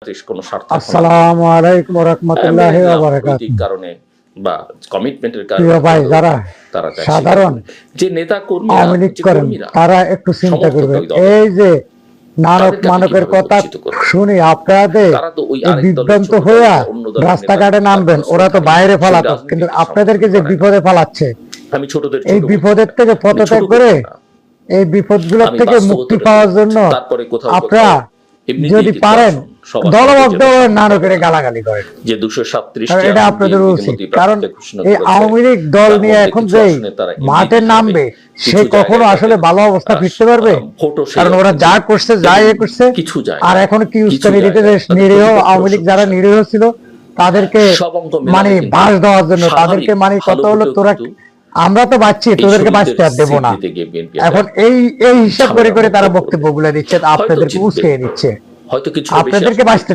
কোনো স্বার্থ আসসালামু আলাইকুম ওয়া রাহমাতুল্লাহি ওয়া বারাকাতুহু কারণে বা কমিটমেন্টের প্রিয় কারণে ভাই যারা তারা সাধারণ যে নেতা আওয়ামী লীগ করেন তারা একটু চিন্তা করবেন। এই যে নানক মানকের কথা শুনি আপনাদের বিভ্রান্ত হইয়া রাস্তাঘাটে নামবেন, ওরা তো বাইরে ফালাতো, কিন্তু আপনাদেরকে যে বিপদে ফালাচ্ছে, আমি ছোটদের এই বিপদের থেকে পদত্যাগ করে এই বিপদগুলোর থেকে মুক্তি পাওয়ার জন্য আপনারা যদি পারেন দলবদ্ধ নানকের গালাগালি করেন, যে 237 এটা আপনাদের উচিত। কারণ এই আওয়ামী লীগ দল নিয়ে এখন যে মাঠে নামবে, সে কখনো আসলে ভালো অবস্থা ফিরতে পারবে? কারণ ওরা যা করছে, যা ইয়ে করছে, আর এখন কি উস্কানি দিতে, নিরীহ আওয়ামী লীগ যারা নিরীহ ছিল তাদেরকে মানে বাস দেওয়ার জন্য, তাদেরকে মানে কত হলো, তোরা আমরা তো বাঁচছি, তোদেরকে বাঁচতে আর দেবো না। এখন এই হিসাব করে করে তারা বক্তব্য গুলো দিচ্ছে, আপনাদেরকে উস্কে দিচ্ছে, হয়তো কিছু আপনাদেরকে বাঁচতে